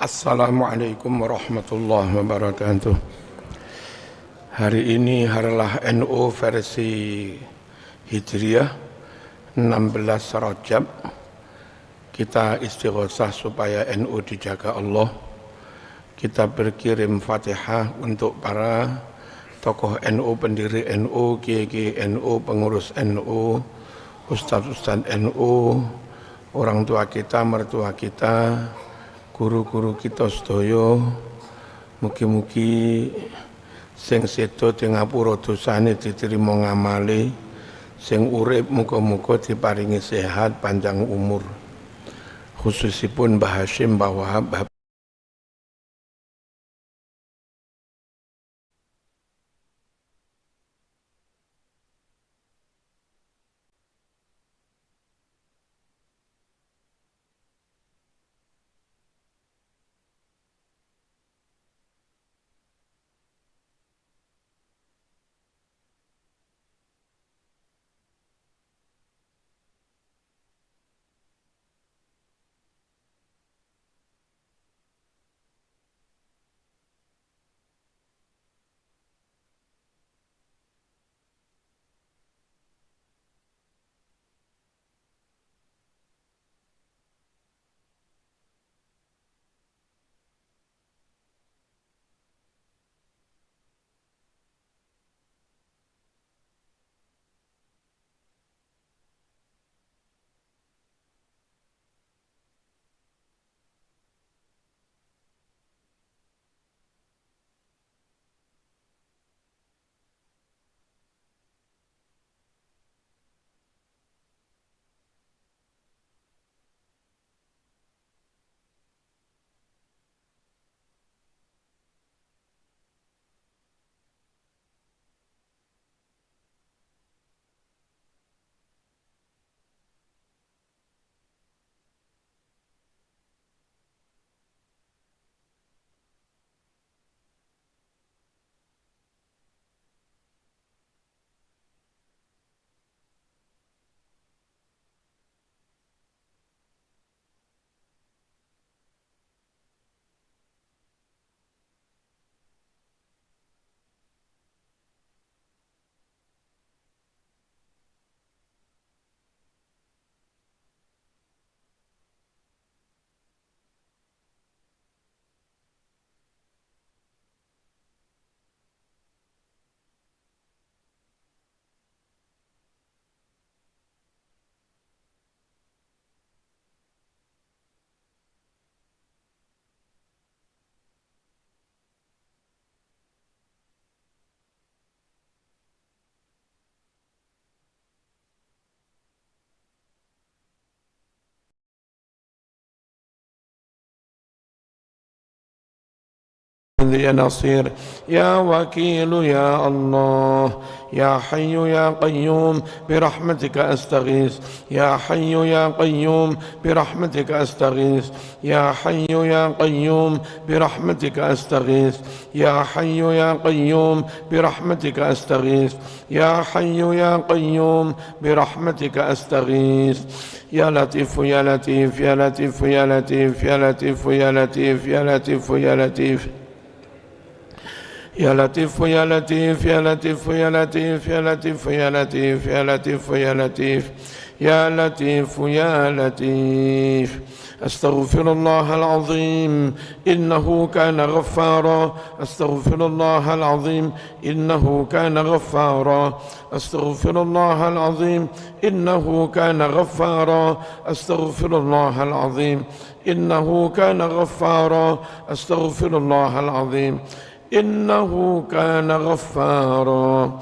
Assalamualaikum warahmatullahi wabarakatuh. Hari ini Harlah NU versi Hijriah 16 Rajab. Kita istighosah supaya NU dijaga Allah. Kita berkirim Fatihah untuk para tokoh NU, pendiri NU, kiai NU, pengurus NU, ustadz-ustadz NU, orang tua kita, mertua kita, guru-guru kita sedaya. Mugi-mugi sing sedo ing ngapura dosane diterima ngamale, sing urip muga-muga diparingi sehat panjang umur. Khususipun Mbah Hasyim, Mbah Wahab, يا نصير يا وكيل يا الله يا حي يا قيوم برحمتك أستغيث يا حي يا قيوم برحمتك أستغيث يا حي يا قيوم برحمتك أستغيث يا حي يا قيوم برحمتك أستغيث يا حي يا قيوم برحمتك أستغيث يا لطيف يا لطيف يا لطيف يا لطيف يا لطيف يا لطيف يا لطيف يا لطيف يا لطيف يا لطيف يا لطيف يا لطيف يا لطيف يا لطيف يا لطيف يا لطيف يا لطيف يا لطيف أستغفر الله العظيم إنه كان غفارا أستغفر الله العظيم إنه كان غفارا أستغفر الله العظيم إنه كان غفارا أستغفر الله العظيم إنه كان غفارا أستغفر الله العظيم إنه كان غفارا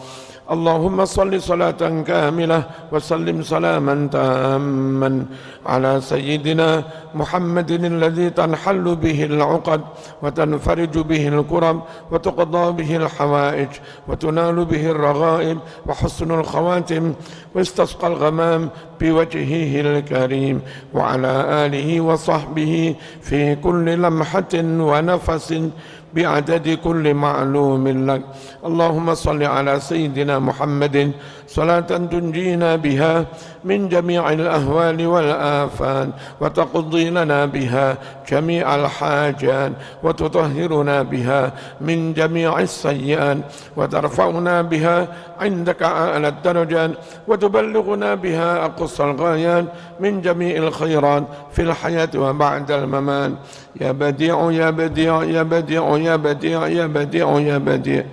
اللهم صل صلاة كاملة وسلم سلاما تاما على سيدنا محمد الذي تنحل به العقد وتنفرج به الكرب وتقضى به الحوائج وتنال به الرغائب وحسن الخواتم واستسقى الغمام بوجهه الكريم وعلى آله وصحبه في كل لمحة ونفس بعدد كل معلوم لك اللهم صل على سيدنا محمد صلاة تنجينا بها من جميع الأهوال والآفات، وتقضي لنا بها جميع الحاجات، وتطهرنا بها من جميع السيئات، وترفعنا بها عندك أعلى الدرجات، وتبلغنا بها أقصى الغايات من جميع الخيرات في الحياة وبعد الممات. يا بديع يا بديع يا بديع يا بديع يا بديع يا بديع.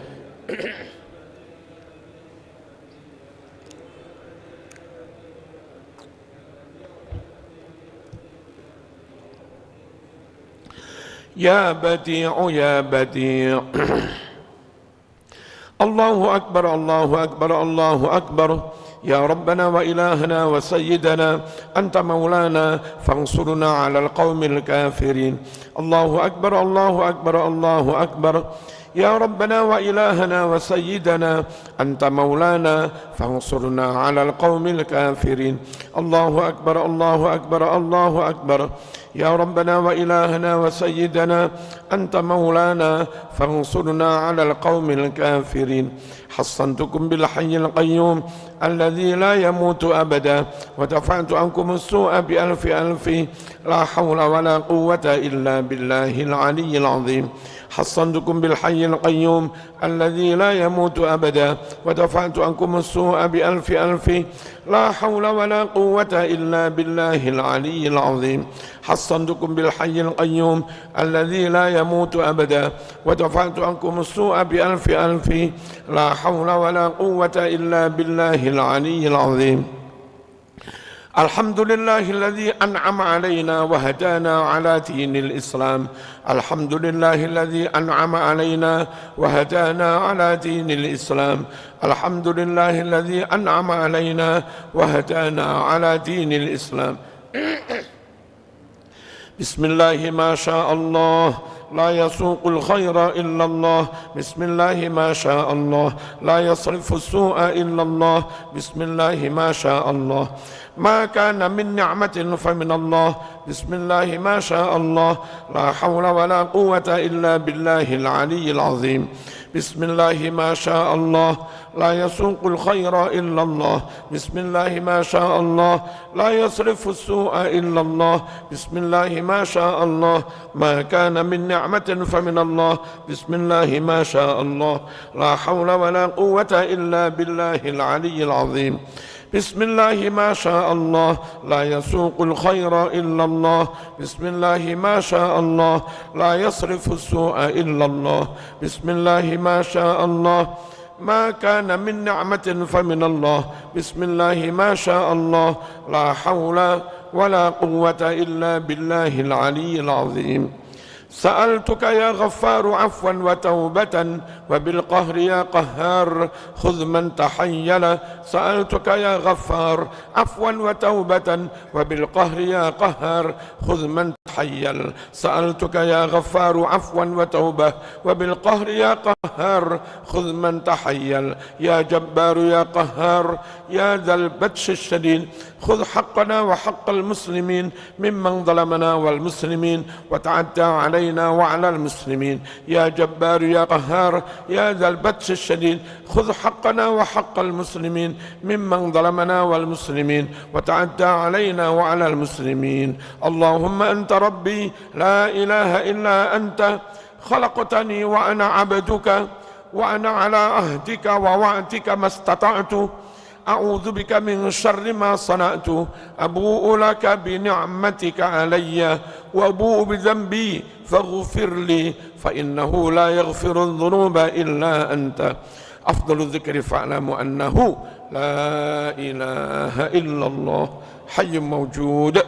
يا بديع يا بديع. الله أكبر الله أكبر الله أكبر. يا ربنا وإلهنا وسيدنا، أنت مولانا فانصرنا على القوم الكافرين. الله أكبر الله أكبر الله أكبر. يا ربنا وإلهنا وسيدنا، أنت مولانا فانصرنا على القوم الكافرين. الله أكبر الله أكبر الله أكبر. يا ربنا وإلهنا وسيدنا، أنت مولانا فانصرنا على القوم الكافرين. حصنتكم بالحي القيوم الذي لا يموت أبدا، ودفعت عنكم السوء بألف ألف، لا حول ولا قوة إلا بالله العلي العظيم. حصنتكم بالحي القيوم الذي لا يموت أبدا، ودفعت عنكم السوء بألف ألف، لا حول ولا قوة إلا بالله العلي العظيم. حصنتكم بالحي القيوم الذي لا يموت أبدا، ودفعت عنكم السوء بألف ألف، لا حول ولا قوة إلا بالله العلي العظيم. الحمد لله الذي أنعم علينا وهدانا على دين الإسلام. الحمد لله الذي أنعم علينا وهدانا على دين الإسلام. الحمد لله الذي أنعم علينا وهدانا على دين الإسلام. بسم الله ما شاء الله، لا يسوق الخير إلا الله. بسم الله ما شاء الله، لا يصرف السوء إلا الله. بسم الله ما شاء الله. ما كان من نعمة فمن الله. بسم الله ما شاء الله، لا حول ولا قوة إلا بالله العلي العظيم. بسم الله ما شاء الله، لا يسوق الخير إلا الله. بسم الله ما شاء الله، لا يصرف السوء إلا الله. بسم الله ما شاء الله. ما كان من نعمة فمن الله. بسم الله ما شاء الله، لا حول ولا قوة إلا بالله العلي العظيم. بسم الله ما شاء الله، لا يسوق الخير إلا الله. بسم الله ما شاء الله، لا يصرف السوء إلا الله. بسم الله ما شاء الله. ما كان من نعمة فمن الله. بسم الله ما شاء الله، لا حول ولا قوة إلا بالله العلي العظيم. سألتك يا غفار عفوا وتوبة، وبالقهر يا قهار خذ من تحيل. سألتك يا غفار عفوا وتوبة، وبالقهر يا قهار خذ من تحيل. سألتك يا غفار عفوا وتوبة، وبالقهر يا قهار خذ من تحيل. يا جبار يا قهار يا ذا البطش الشديد، خذ حقنا وحق المسلمين ممن ظلمنا والمسلمين وتعدى علينا وعلى المسلمين. يا جبار يا قهار يا ذا البطش الشديد، خذ حقنا وحق المسلمين ممن ظلمنا والمسلمين وتعدى علينا وعلى المسلمين. اللهم أنت ربي لا إله إلا أنت، خلقتني وأنا عبدك، وأنا على عهدك ووعدك ما استطعت. أعوذ بك من شر ما صنعت. أبوء لك بنعمتك علي وأبوء بذنبي فاغفر لي، فإنه لا يغفر الذنوب إلا أنت. أفضل الذكر فاعلموا أنه لا إله إلا الله، حي موجود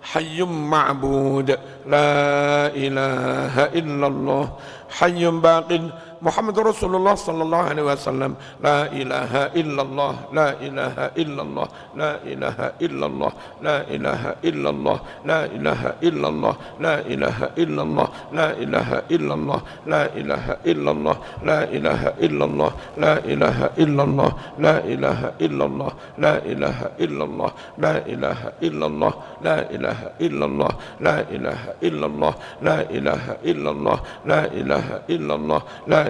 حي معبود، لا إله إلا الله، حي باق، محمد رسول الله صلى الله عليه وسلم. لا إله إلا الله، لا إله إلا الله، لا إله إلا الله، لا إله إلا الله، لا إله إلا الله، لا إله إلا الله، لا إله إلا الله، لا إله إلا الله، لا إله إلا الله، لا إله إلا الله، لا إله إلا الله، لا إله إلا الله، لا إله إلا الله، لا إله إلا الله، لا إله إلا الله، لا إله إلا الله، لا إله إلا الله، لا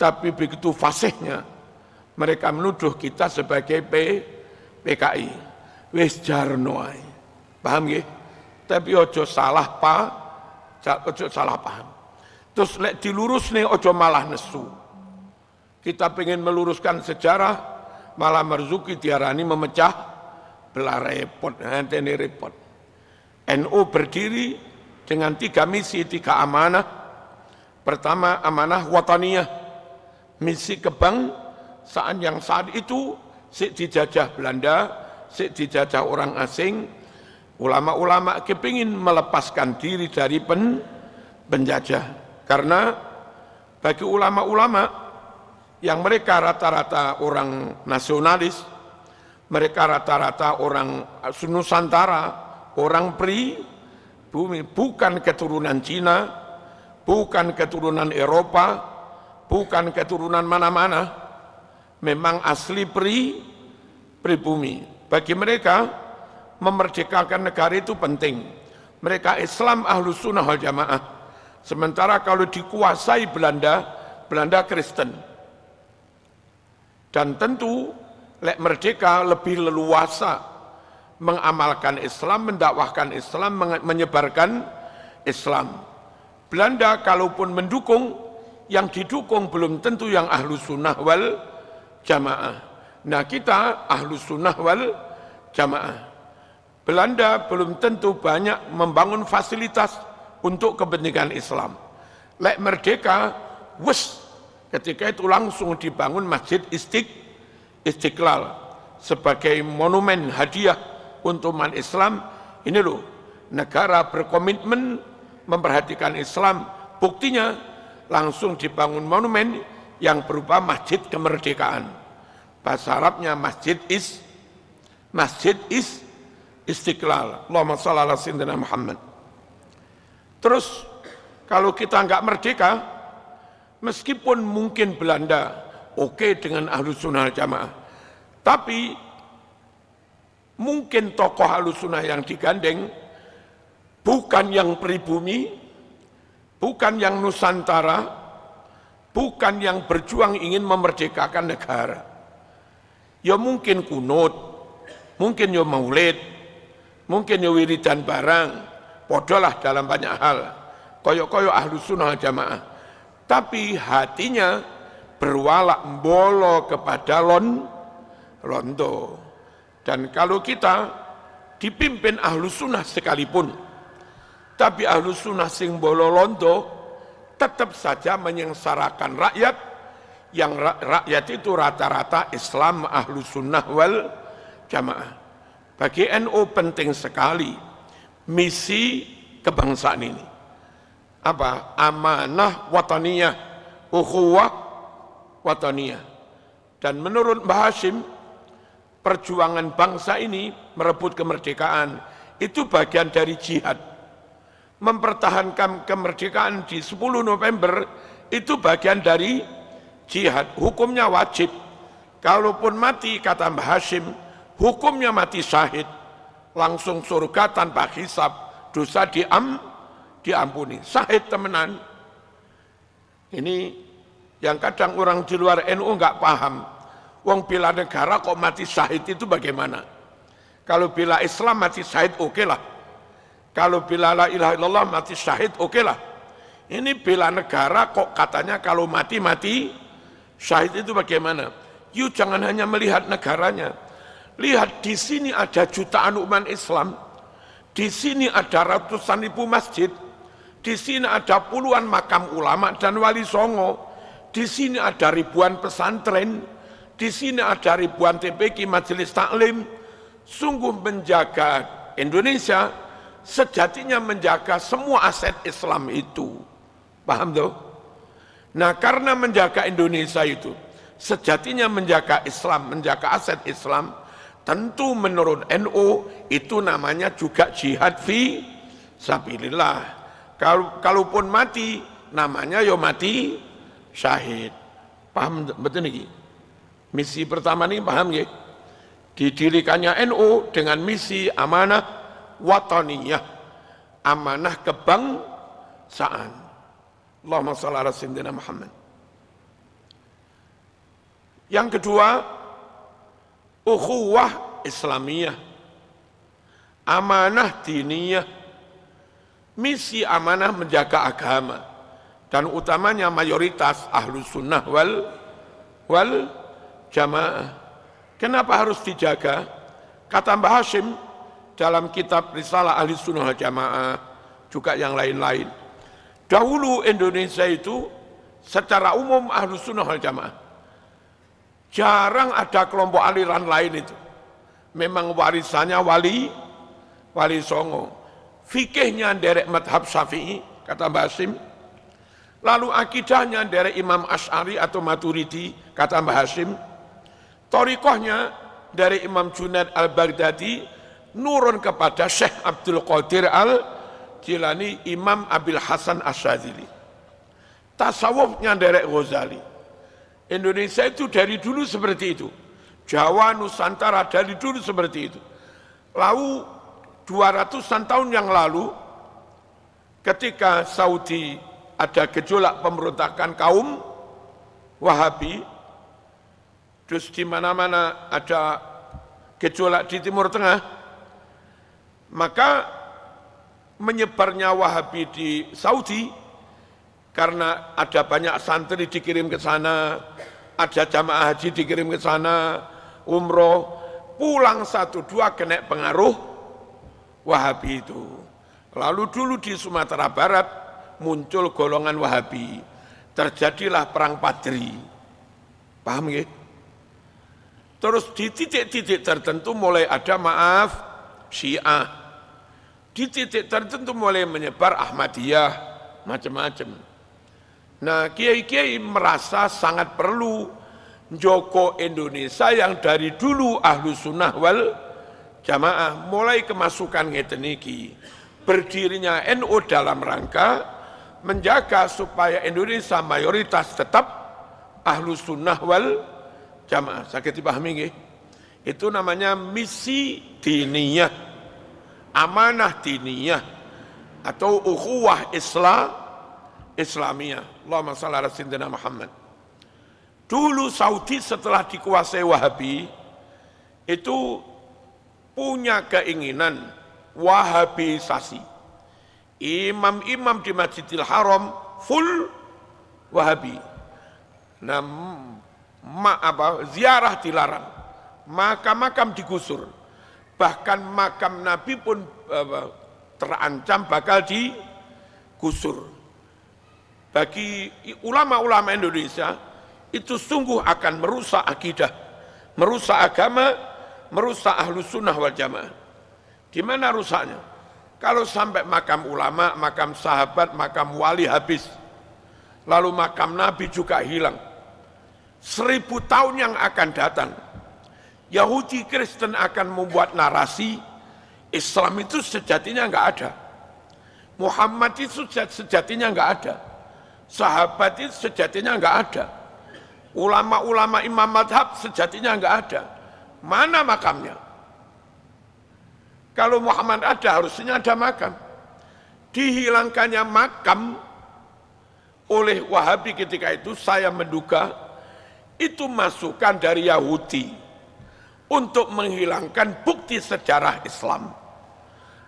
Tapi begitu fasihnya mereka menuduh kita sebagai PKI. Wis jarno ae. Paham nggih? Tapi ojo salah paham. Terus lek dilurusne ojo malah nesu. Kita pengen meluruskan sejarah, malah Marzuki diarani memecah belah, repot, ini repot. NU berdiri dengan 3 misi, 3 amanah. Pertama, amanah wataniyah, misi kebangsaan yang saat itu dijajah Belanda, dijajah orang asing. Ulama-ulama kepingin melepaskan diri dari penjajah. Karena bagi ulama-ulama yang mereka rata-rata orang nasionalis, mereka rata-rata orang Nusantara, orang pribumi, bukan keturunan Cina, bukan keturunan Eropa, bukan keturunan mana-mana, memang asli pribumi. Bagi mereka memerdekakan negara itu penting. Mereka Islam Ahlus Sunnah wal Jamaah. Sementara kalau dikuasai Belanda, Belanda Kristen. Dan tentu lek merdeka lebih leluasa mengamalkan Islam, mendakwahkan Islam, menyebarkan Islam. Belanda kalaupun mendukung, yang didukung belum tentu yang Ahlus Sunnah wal Jamaah. Nah kita Ahlus Sunnah wal Jamaah. Belanda belum tentu banyak membangun fasilitas untuk kepentingan Islam. Lek merdeka, ketika itu langsung dibangun Masjid Istiqlal sebagai monumen hadiah untuk umat Islam. Ini loh, negara berkomitmen memperhatikan Islam. Buktinya langsung dibangun monumen yang berupa Masjid Kemerdekaan. Bahasa Arabnya Masjid Istiqlal. Allahumma shalli ala sayyidina Muhammad. Terus kalau kita enggak merdeka, meskipun mungkin Belanda oke dengan Ahlus Sunnah wal Jamaah, tapi mungkin tokoh Ahlus Sunnah yang digandeng bukan yang pribumi, bukan yang Nusantara, bukan yang berjuang ingin memerdekakan negara. Ya mungkin kunut, mungkin ya maulid, mungkin ya wiridan barang, podolah dalam banyak hal, koyok-koyok Ahlus Sunnah wal Jamaah. Tapi hatinya berwalak mbolo kepada londo. Dan kalau kita dipimpin Ahlus Sunnah sekalipun, tapi Ahlus Sunnah sing mbolo londo, tetap saja menyengsarakan rakyat, yang rakyat itu rata-rata Islam Ahlus Sunnah wal Jamaah. Bagi NU penting sekali misi kebangsaan ini. Apa? Amanah wataniyah, ukhuwah wataniyah. Dan menurut Mbah Hashim, perjuangan bangsa ini merebut kemerdekaan itu bagian dari jihad. Mempertahankan kemerdekaan di 10 November itu bagian dari jihad. Hukumnya wajib. Kalaupun mati, kata Mbah Hashim, hukumnya mati syahid, langsung surga tanpa hisab, dosa diampuni. Syahid temenan. Ini yang kadang orang di luar NU enggak paham. Wong bela negara kok mati syahid itu bagaimana? Kalau bela Islam mati syahid oke lah. Kalau bela la ilaha illallah mati syahid oke lah. Ini bela negara kok katanya kalau mati syahid itu bagaimana? You jangan hanya melihat negaranya. Lihat di sini ada jutaan umat Islam, di sini ada ratusan ribu masjid, di sini ada puluhan makam ulama dan wali songo, di sini ada ribuan pesantren, di sini ada ribuan TPQ majelis taklim. Sungguh menjaga Indonesia sejatinya menjaga semua aset Islam itu. Paham tuh? Nah, karena menjaga Indonesia itu sejatinya menjaga Islam, menjaga aset Islam, tentu menurut NU itu namanya juga jihad fi sabilillah. Kalaupun mati namanya ya mati syahid. Paham betul nih? Misi pertama ini paham ya? Didirikannya NU dengan misi amanah wataniyah, amanah kebangsaan. Allahumma shalli ala sayyidina Muhammad. Yang kedua, ukhuwah Islamiyah, amanah diniyah, misi amanah menjaga agama, dan utamanya mayoritas Ahlus Sunnah wal Jamaah. Kenapa harus dijaga? Kata Mbah Hashim dalam kitab Risalah Ahli Sunnah wal Jamaah, juga yang lain-lain. Dahulu Indonesia itu secara umum Ahlus Sunnah wal Jamaah. Jarang ada kelompok aliran lain itu. Memang warisannya wali songo. Fikihnya derek madhab Syafi'i, kata Mbah Hashim. Lalu akidahnya derek Imam Asy'ari atau Maturidi, kata Mbah Hashim. Thariqahnya dari Imam Junaid al-Baghdadi nurun kepada Syekh Abdul Qadir al-Jilani, Imam Abil Hasan Asyadzili. Tasawufnya derek Ghazali. Indonesia itu dari dulu seperti itu. Jawa, Nusantara dari dulu seperti itu. Lalu 200-an tahun yang lalu, ketika Saudi ada gejolak pemberontakan kaum Wahabi, terus di mana-mana ada gejolak di Timur Tengah, maka menyebarnya Wahabi di Saudi karena ada banyak santri dikirim ke sana, ada jamaah haji dikirim ke sana, umroh, pulang 1-2 kena pengaruh Wahabi itu. Lalu dulu di Sumatera Barat muncul golongan Wahabi, terjadilah perang Padri, paham ya? Terus di titik-titik tertentu mulai ada Syiah, di titik tertentu mulai menyebar Ahmadiyah, macam-macam. Nah, kiai-kiai merasa sangat perlu Joko Indonesia yang dari dulu Ahlus Sunnah wal Jamaah mulai kemasukan ngeten iki. Berdirinya NU dalam rangka menjaga supaya Indonesia mayoritas tetap Ahlus Sunnah wal Jamaah. Sakit dipahami nggih? Itu namanya misi diniyah, amanah diniyah atau ukhuwah Islamiyah. Allahumma shalli ala sayyidina Muhammad. Dulu Saudi setelah dikuasai Wahabi itu punya keinginan Wahabisasi. Imam-imam di Masjidil Haram full Wahabi. Nah, ziarah dilarang, makam-makam digusur, bahkan makam Nabi pun terancam bakal digusur. Bagi ulama-ulama Indonesia itu sungguh akan merusak akidah, merusak agama, merusak Ahlus Sunnah wal Jamaah. Di mana rusaknya? Kalau sampai makam ulama, makam sahabat, makam wali habis, lalu makam Nabi juga hilang, 1000 tahun yang akan datang, Yahudi Kristen akan membuat narasi Islam itu sejatinya enggak ada, Muhammad itu sejatinya enggak ada, sahabat itu sejatinya enggak ada, ulama-ulama imam madhab sejatinya enggak ada. Mana makamnya? Kalau Muhammad ada, harusnya ada makam. Dihilangkannya makam oleh Wahabi ketika itu, saya menduga itu masukan dari Yahudi untuk menghilangkan bukti sejarah Islam.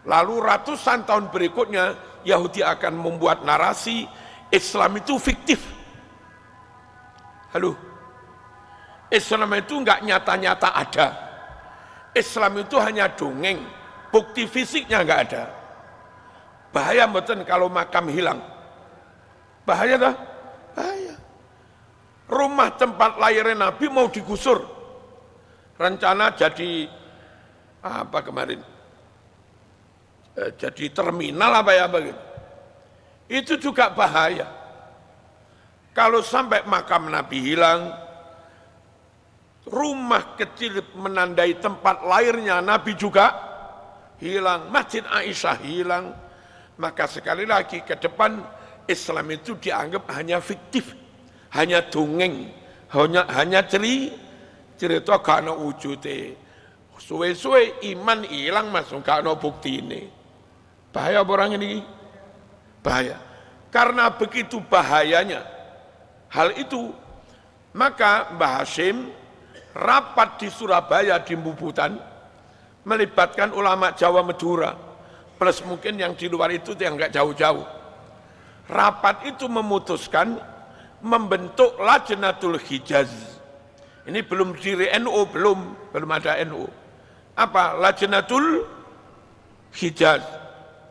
Lalu ratusan tahun berikutnya Yahudi akan membuat narasi Islam itu fiktif. Halo, Islam itu enggak nyata-nyata ada. Islam itu hanya dongeng, bukti fisiknya enggak ada. Bahaya mboten kalau makam hilang. Bahaya dah? Bahaya. Rumah tempat lahirnya Nabi mau digusur. Rencana jadi apa kemarin? Jadi terminal apa ya begitu. Itu juga bahaya. Kalau sampai makam Nabi hilang, rumah kecil menandai tempat lahirnya Nabi juga hilang, Masjid Aisyah hilang, maka sekali lagi ke depan Islam itu dianggap hanya fiktif, hanya dongeng, hanya cerita karena wujudnya. Suwe-suwe iman hilang masuk karena bukti ini. Bahaya orang ini, bahaya. Karena begitu bahayanya hal itu, Maka Mbah Hashim rapat di Surabaya di Bubutan melibatkan ulama Jawa Madura plus mungkin yang di luar itu yang enggak jauh-jauh. Rapat itu memutuskan membentuk Lajnatul Hijaz. Ini belum diri NU, belum ada NU. Apa? Lajnatul Hijaz,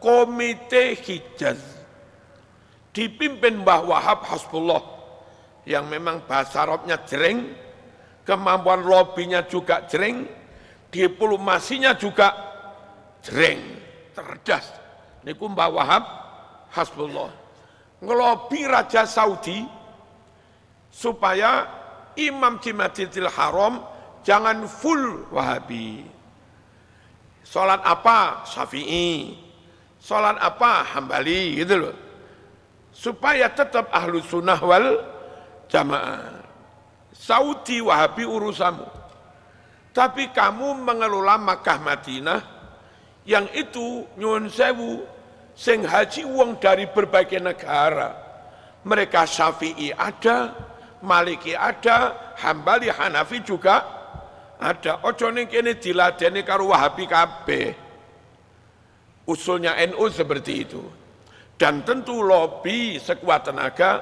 Komite Hijaz. Dipimpin Mbah Wahab Hasbullah yang memang bahasa Arabnya jering, kemampuan lobbynya juga jering, diplomasinya juga jering, cerdas. Niku Mbah Wahab Hasbullah ngelobi Raja Saudi supaya Imam di Masjidil Haram jangan full Wahabi. Sholat apa? Syafi'i. Sholat apa? Hambali, gitu loh. Supaya tetap Ahlus Sunnah wal Jamaah. Saudi Wahabi urusanmu. Tapi kamu mengelola Makkah Madinah yang itu nyuwun sewu sing haji wong dari berbagai negara. Mereka Syafi'i ada, Maliki ada, Hambali, Hanafi juga ada. Ojo ning kene diladeni karo Wahabi kabeh. Usulnya NU seperti itu. Dan tentu lobby sekuat tenaga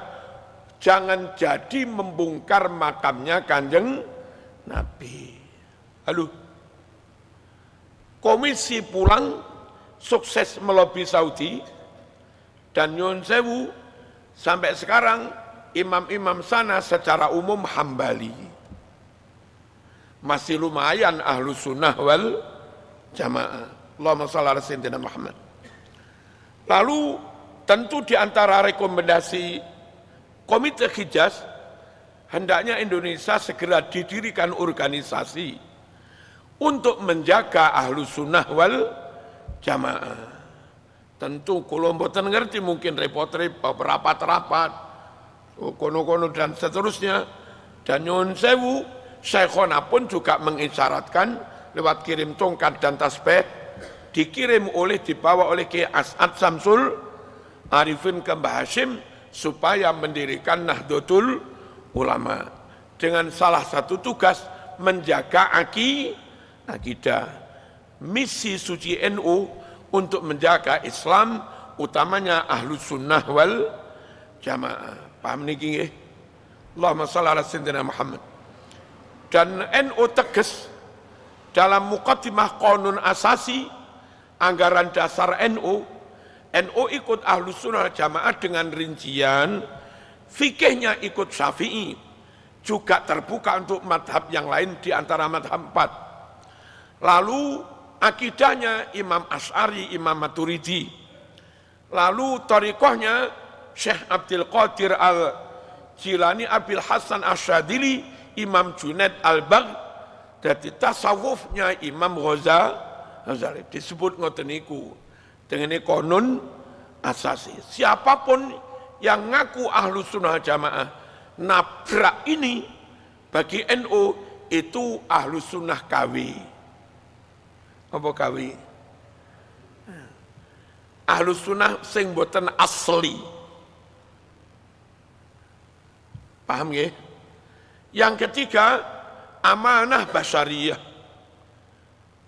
jangan jadi membongkar makamnya Kanjeng Nabi. Halo. Komisi pulang sukses melobi Saudi dan nyuwun sewu sampai sekarang imam-imam sana secara umum Hambali. Masih lumayan Ahlus Sunnah wal Jamaah. Allahumma shalli ala sayyidina Muhammad. Lalu tentu di antara rekomendasi Komite Hijaz hendaknya Indonesia segera didirikan organisasi untuk menjaga Ahlus Sunnah wal Jamaah. Tentu kula mboten ngerti mungkin repot-repot rapat-rapat kono-kono dan seterusnya. Dan nyuwun sewu Syekhona pun juga mengisyaratkan lewat kirim tongkat dan tasbih dibawa oleh Kiai As'ad Samsul Arifin ke Mbah Hashim supaya mendirikan Nahdlatul Ulama dengan salah satu tugas menjaga akidah. Misi suci NU untuk menjaga Islam utamanya Ahlus Sunnah wal Jamaah. Paham niki nggih? Allahumma shalli ala sayyidina Muhammad. Dan NU tegas dalam muqaddimah Qanun Asasi anggaran dasar NU ikut Ahlus Sunnah wal Jamaah dengan rincian fikihnya ikut Syafi'i, juga terbuka untuk madhab yang lain di antara madhab 4. Lalu akidahnya Imam Asy'ari, Imam Maturidi. Lalu thariqahnya Syekh Abdul Qadir Al-Jilani, Abil Hasan Asyadili, Imam Junaid Al-Baghdadi. Tasawufnya Imam Ghazali. Disebut ngoten niku dengan Qanun Asasi. Siapapun yang ngaku Ahlus Sunnah Jamaah nabrak ini bagi NU itu Ahlus Sunnah KW. Apa kawi? Ahlus Sunnah sing boten asli. Paham ya? Yang ketiga, amanah basyariyah.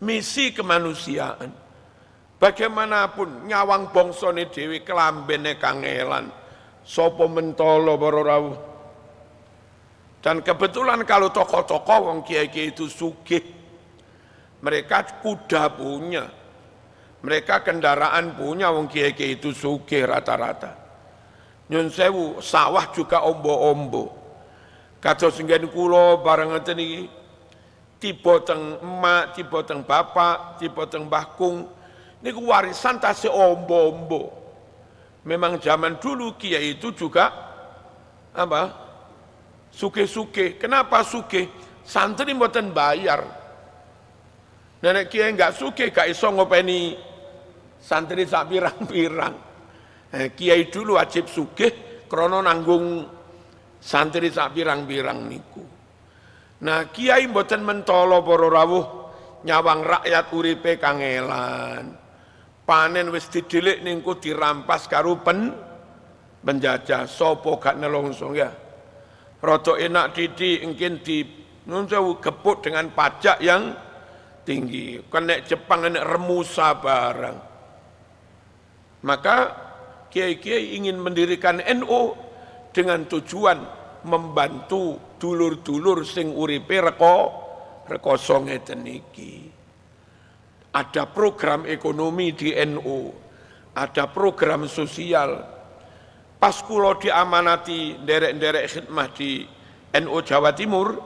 Misi kemanusiaan. Bagaimanapun nyawang bongsone dhewe kelambene kangelan. Sapa mentolo para rawuh. Dan kebetulan kalau tokoh-tokoh wong kiai-kiai itu sugih. Mereka kuda punya, mereka kendaraan punya, wong kiai-kiai itu sugih rata-rata. Nyun sewu, sawah juga ombo-ombo. Kados nggen kula bareng ngeten iki, tiba teng emak, tiba teng bapak, tiba teng mbah kung, niku warisan tasih ombo-ombo. Memang zaman dulu kiai itu juga apa? Sugih-sugih. Kenapa sugih? Santri mboten bayar. Nenek kiai enggak sugih, gak iso ngopeni santri sak pirang-pirang. Kiai dulu wajib sugih krana nanggung santri sak pirang-pirang niku. Nah, kiai mboten mentolo para rawuh nyawang rakyat uripe kangelan. Panen wis didelik ningku dirampas karo penjajah. Sapa gak nelongso ya? Rodo enak didik engkin di gepuk dengan pajak yang tinggi. Kena Jepang kena remusa barang. Maka kiai-kiai ingin mendirikan NU dengan tujuan membantu dulur-dulur sing uripe rekoso ngeten iki. Ada program ekonomi di NU, ada program sosial. Pas kula diamanati nderek-nderek khidmah di NU Jawa Timur,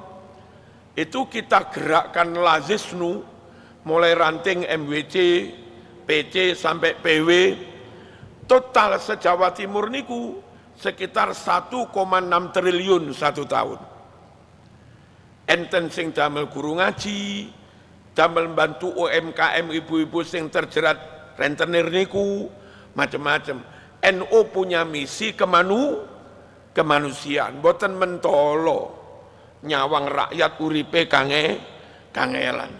itu kita gerakkan Lazisnu mulai ranting MWC, PC sampai PW, total se-Jawa Timur niku sekitar 1,6 triliun satu tahun. Enten sing damel guru ngaji, damel bantu UMKM ibu-ibu sing terjerat rentenir niku, macam-macam. NU punya misi kemanusiaan, boten mentolo nyawang rakyat uripe kangelan.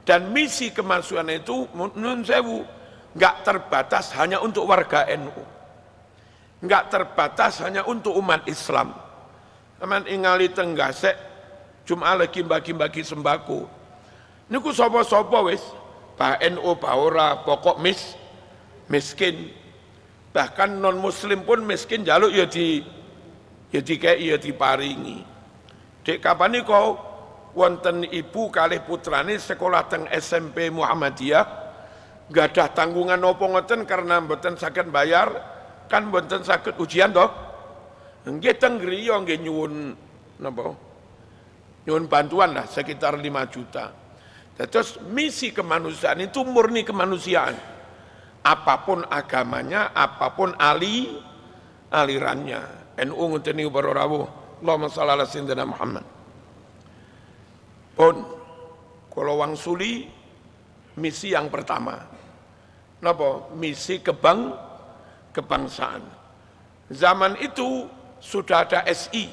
Dan misi kemanusiaan itu nun sewu nggak terbatas hanya untuk warga NU, nggak terbatas hanya untuk umat Islam. Teman ingali Tenggasek cuma lagi bagi-bagi sembako. Niku sopo-sopo wis, bah NU bah ora, pokok miskin. Bahkan non muslim pun miskin jaluk ya diparingi. Dek kapan kau wonten ibu kalih putrane sekolah teng SMP Muhammadiyah, gak ada tanggungan opo ngoten karena mboten saged bayar, kan mboten saged ujian toh. Nggih teng griya nggih nyuwun napa? Nyuwun bantuan lah sekitar 5 juta. Terus misi kemanusiaan itu murni kemanusiaan. Apapun agamanya, apapun alirannya. NU ngoten niku para rawuh. Allahumma shalli ala sayyidina Muhammad. Pun kula wangsuli misi yang pertama. Napa? Misi kebangsaan. Zaman itu sudah ada SI.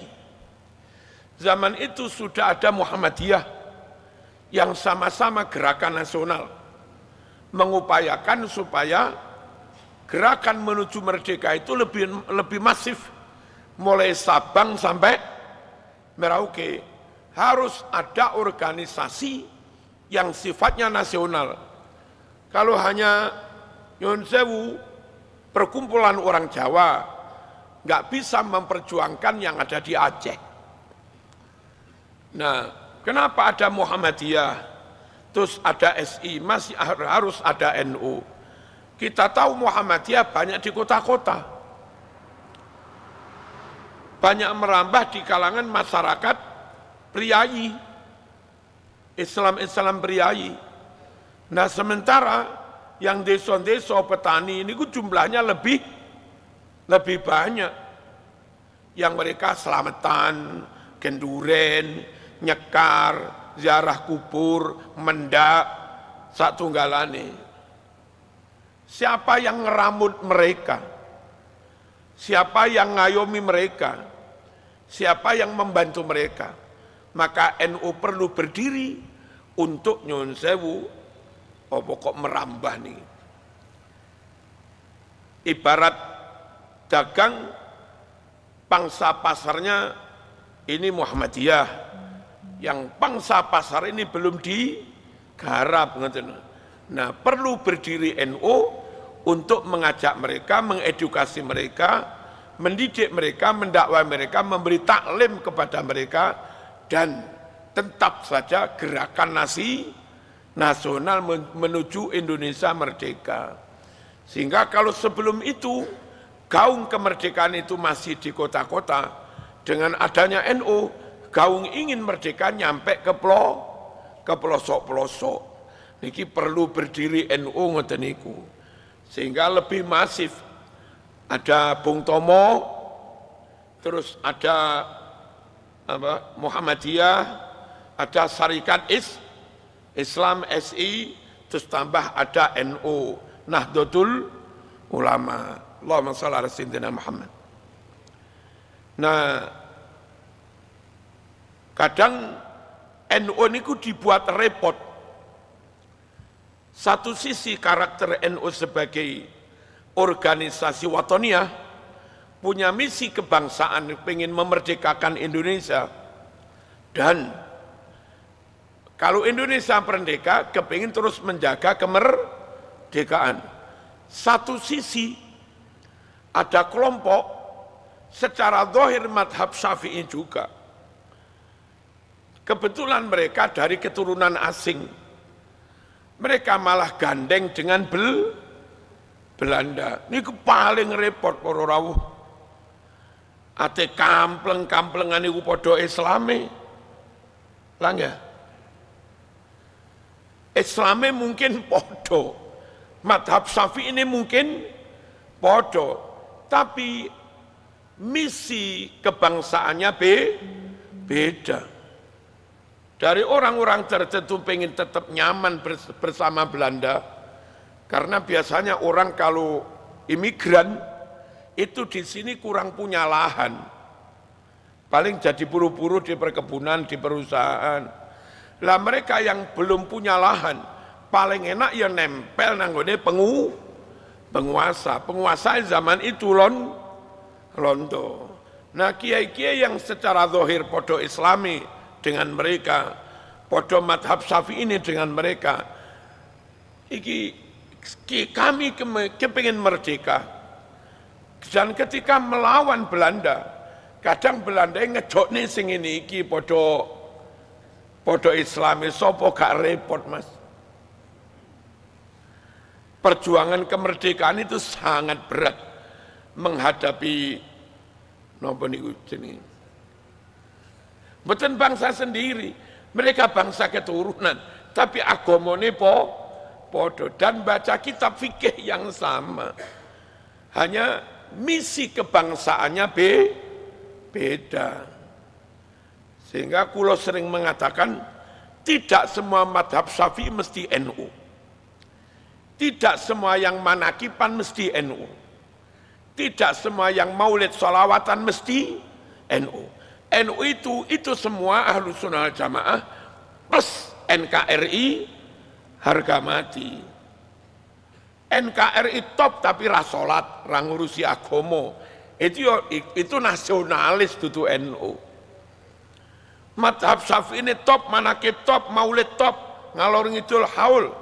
Zaman itu sudah ada Muhammadiyah yang sama-sama gerakan nasional. Mengupayakan supaya gerakan menuju merdeka itu lebih masif, mulai Sabang sampai Merauke. Harus ada organisasi yang sifatnya nasional. Kalau hanya nyun sewu perkumpulan orang Jawa, nggak bisa memperjuangkan yang ada di Aceh. Nah, kenapa ada Muhammadiyah? Terus ada SI, masih harus ada NU. Kita tahu Muhammadiyah banyak di kota-kota. Banyak merambah di kalangan masyarakat priayi. Islam priayi. Nah sementara yang desa-desa petani ini jumlahnya lebih banyak. Yang mereka selamatan, genduren, nyekar, ziarah kubur, mendak, satunggalane. Siapa yang ngeramut mereka? Siapa yang ngayomi mereka? Siapa yang membantu mereka? Maka NU perlu berdiri untuk nyun sewu, kok merambah nih. Ibarat dagang, pangsa pasarnya ini Muhammadiyah, yang pangsa pasar ini belum digarap. Nah, perlu berdiri NU untuk mengajak mereka, mengedukasi mereka, mendidik mereka, mendakwai mereka, memberi taklim kepada mereka, dan tetap saja gerakan nasional menuju Indonesia merdeka. Sehingga kalau sebelum itu gaung kemerdekaan itu masih di kota-kota, dengan adanya NU, gaung ingin merdeka nyampe ke pelosok-pelosok. Niki perlu berdiri NU ngoten niku. Sehingga lebih masif. Ada Bung Tomo, terus ada Muhammadiyah, ada Syarikat Islam SI, terus tambah ada NU, Nahdlatul Ulama. Allahumma shalli ala sayyidina Muhammad. Nah, kadang NU niku dibuat repot. Satu sisi karakter NU sebagai organisasi watoniyah, punya misi kebangsaan, pengen memerdekakan Indonesia. Dan kalau Indonesia merdeka, kepingin terus menjaga kemerdekaan. Satu sisi ada kelompok secara zahir madhab Syafi'i juga. Kebetulan mereka dari keturunan asing. Mereka malah gandeng dengan Belanda. Ini paling repot para rawuh. Ate kampleng-kamplengan iku padha Islame. Lah ya. Islame mungkin padha. Madhab Syafi'i ini mungkin padha. Tapi misi kebangsaannya beda. Dari orang-orang tertentu pengen tetap nyaman bersama Belanda, karena biasanya orang kalau imigran itu di sini kurang punya lahan, paling jadi buru-buru di perkebunan, di perusahaan. Lah mereka yang belum punya lahan, paling enak ya nempel nanggone penguasa zaman itu londo. Nah kiai-kiai yang secara zahir podo Islami dengan mereka, podo madhab Syafi'i ini dengan mereka, kami kepingin merdeka. Dan ketika melawan Belanda, kadang Belanda ngejokne sing ini iki podo Islami, sopo gak repot mas. Perjuangan kemerdekaan itu sangat berat menghadapi napa niku jenenge. Bukan bangsa sendiri, mereka bangsa keturunan, tapi agamane podo dan baca kitab fikih yang sama. Hanya misi kebangsaannya beda. Sehingga kula sering mengatakan tidak semua madhab Syafi'i mesti NU. Tidak semua yang manakipan mesti NU. Tidak semua yang maulid sholawatan mesti NU. NU itu semua Ahlus Sunnah wal Jamaah plus NKRI harga mati. NKRI top tapi rasolat, rangurusi agomo. Itu nasionalis dudu NU. Madhab Syafi'i ini top, manakib top, maulid top, ngalor ngidul haul.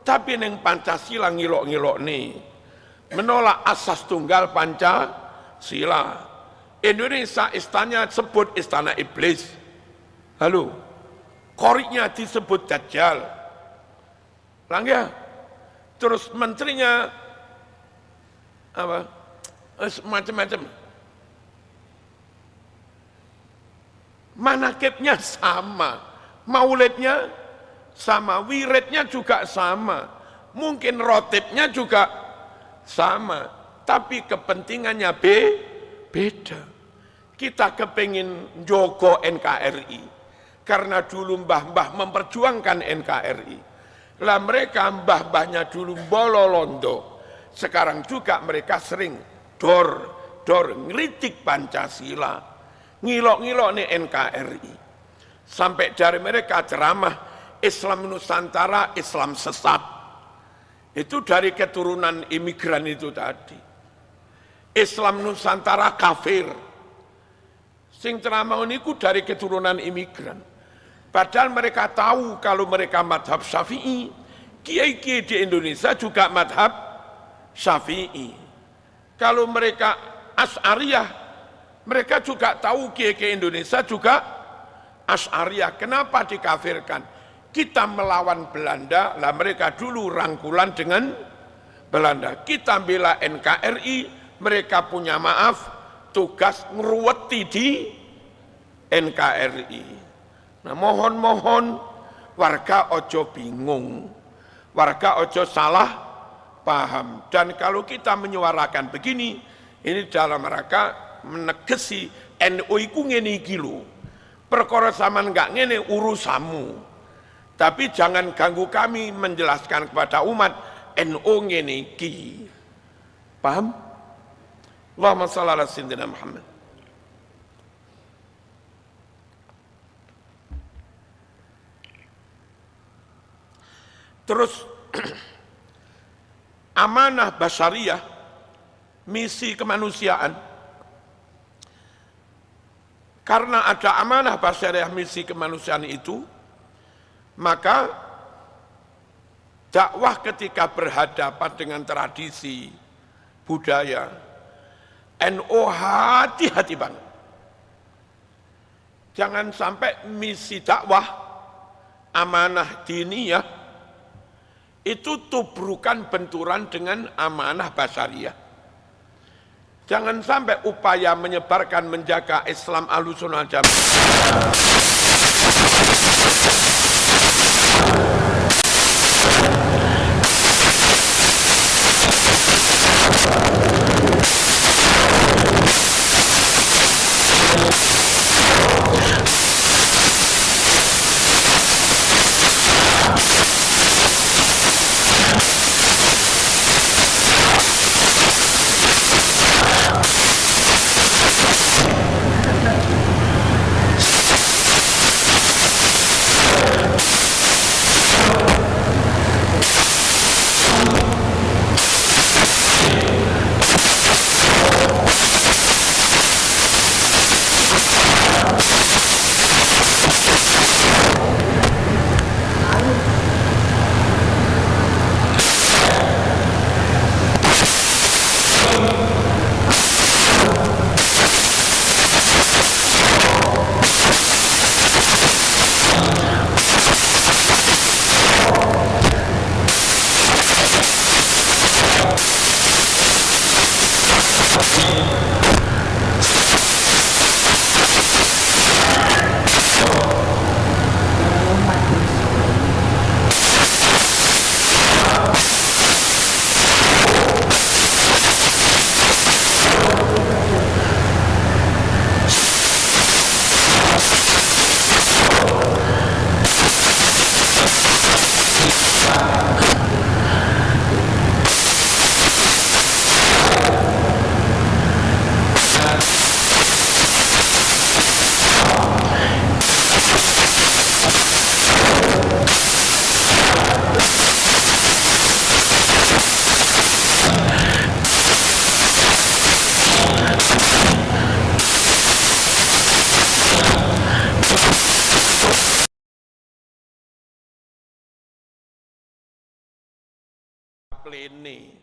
Tapi neng Pancasila ngilok-ngilok nih. Menolak asas tunggal Pancasila. Indonesia istananya sebut istana iblis. Halo, koriknya disebut Dajjal. Langya, terus menterinya apa? Macam-macam. Manakibnya sama, maulidnya sama, wiridnya juga sama, mungkin rotibnya juga sama, tapi kepentingannya beda. Kita kepingin jogo NKRI karena dulu mbah-mbah memperjuangkan NKRI. Lah mereka mbah-mbahnya dulu bololondo, sekarang juga mereka sering dor ngeritik Pancasila, ngilok-ngilok nih NKRI. Sampai dari mereka ceramah Islam Nusantara, Islam sesat. Itu dari keturunan imigran itu tadi. Islam Nusantara kafir. Sing ceramah niku dari keturunan imigran. Padahal mereka tahu kalau mereka madhab Syafi'i, kiai-kiai di Indonesia juga madhab Syafi'i. Kalau mereka Asy'ariyah, mereka juga tahu kiai-kiai Indonesia juga Asy'ariyah. Kenapa dikafirkan? Kita melawan Belanda, lah mereka dulu rangkulan dengan Belanda. Kita bela NKRI, mereka punya tugas ngeruweti di NKRI. Nah mohon warga ojo bingung, warga ojo salah paham. Dan kalau kita menyuarakan begini, ini dalam rangka menegesi NU iku ngene iki lho. Perkara sampean enggak ngene urusanmu. Tapi jangan ganggu kami menjelaskan kepada umat NU ngene iki. Paham? Allahumma shalli ala sayyidina Muhammad. Terus amanah basyariyah, misi kemanusiaan Karena ada amanah basyariah misi kemanusiaan itu, maka dakwah ketika berhadapan dengan tradisi budaya, NU hati-hati banget. Jangan sampai misi dakwah, amanah diniyah, itu tubrukan benturan dengan amanah basyariah. Jangan sampai upaya menyebarkan, menjaga Islam Ahlussunnah wal Jamaah gaplene.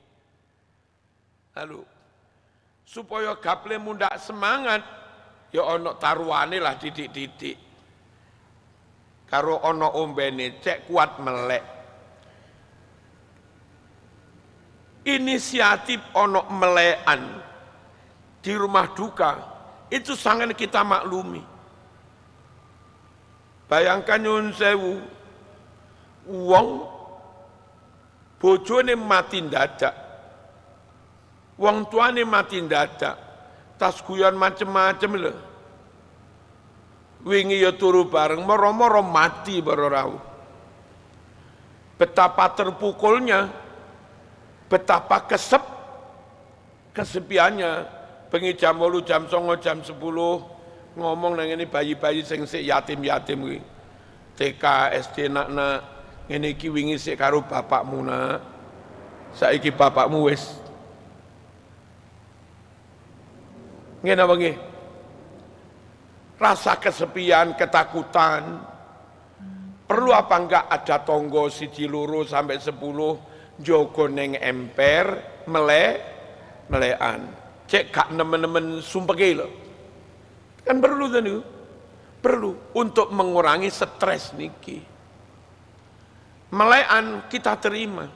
Lalu supaya gaple mundak semangat, ya ono taruhane lah didik-didik. Karo ono ombene cek kuat melek. Inisiatif ono melekan di rumah duka itu sangat kita maklumi. Bayangkan nyun sewu, wong bojone mati ndadak, wong tuane mati ndadak, tas guyon macem-macem lho. Wingi ya turu bareng, moro-moro mati baru rawuh. Betapa terpukulnya, betapa kesepiannya. Bengi jam 8, jam 9, jam 10 ngomong nang ngene bayi-bayi sing sik yatim-yatim kuwi. TK, SD nak-nak ngene iki wingi sik karo bapakmu nak. Saiki bapakmu wis. Ngene apa nggih? Rasa kesepian, ketakutan. Perlu apa enggak ada tonggo siji loro sampai 10 njogo ning emper melekan. Cek gak nemen-nemen sumpeke lho. Kan perlu to niku. Perlu untuk mengurangi stres niki. Melekan kita terima.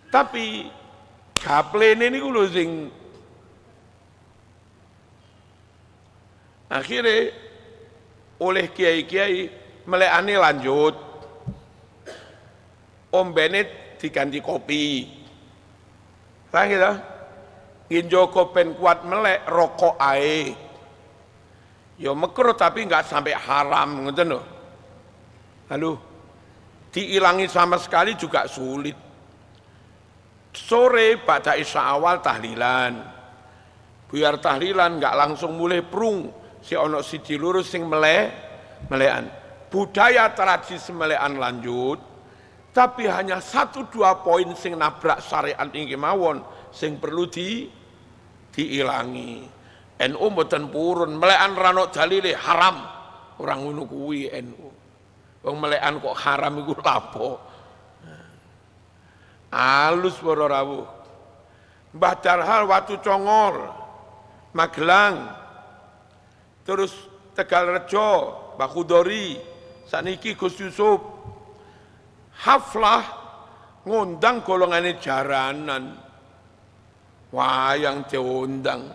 Tapi gaplene niku lho sing akhirnya oleh kiai-kiai melekane lanjut, ombene diganti kopi, paham gitu? Nginjoko ben kuat melek rokok ae, ya makruh tapi nggak sampai haram, ngoten lho. Lalu diilangi sama sekali juga sulit. Sore pada isya awal tahlilan, biar tahlilan nggak langsung mulai prung. Si ono siji lurus sing melekan. Budaya tradisi melekan lanjut, tapi hanya 1-2 poin sing nabrak syariat inggih mawon sing perlu diilangi. NU mboten purun, melekan rano dalile haram. Orang ngono kuwi NU. Wong melekan kok haram iku lapo? Alus para rawuh. Mbah Darhal Watu Congor, Magelang. Terus Tegalrejo, Mbah Khudori, saniki Gus Yusuf. Haflah ngundang golongane jaranan. Wayang diundang.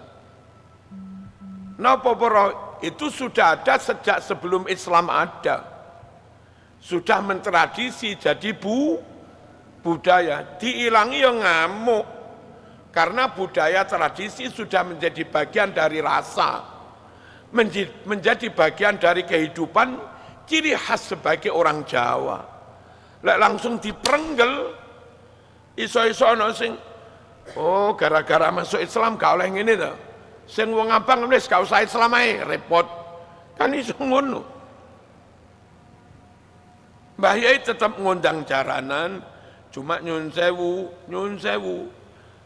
Napa para itu sudah ada sejak sebelum Islam ada. Sudah mentradisi jadi budaya. Diilangi yang ngamuk. Karena budaya tradisi sudah menjadi bagian dari rasa. Menjadi bagian dari kehidupan, ciri khas sebagai orang Jawa. Lek langsung diperenggel, iso-iso ana sing oh gara-gara masuk Islam gak oleh ngene to. Sing wong abang wis gak usah Islam ae, repot. Kan iso ngono. Mbah Yai tetap ngundang jaranan, cuma nyun sewu.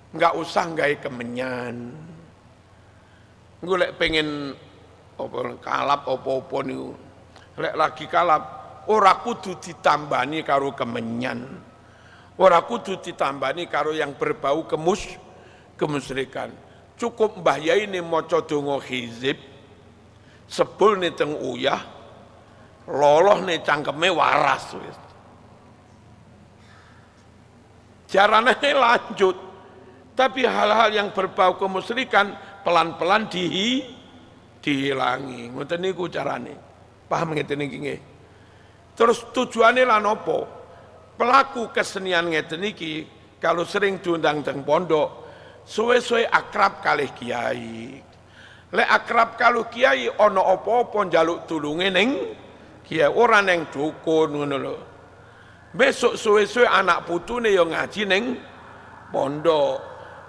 Enggak usah gawe kemenyan. Golek pengen apa kalap apa-apa niku. Lek lagi kalap ora kudu ditambani karo kemenyan. Ora kudu ditambani karo yang berbau kemusyrikan. Cukup Mbah Yai ini maca donga hizib, sebul nih teng uyah, loloh nih cangkeme waras wis. Jarane lanjut, tapi hal-hal yang berbau kemusyrikan pelan-pelan dihilangi. Ngoten niku carane. Paham ngeten iki nggih. Terus tujuane lan apa? Pelaku kesenian ngeten iki kalau sering diundang teng pondok suwe-suwe akrab kalih kiai. Lek akrab kalau kiai ana apa-apa njaluk tulunge ning kiai, ora ning dukun ngono lho. Besok suwe-suwe anak putune yo ngaji ning pondok.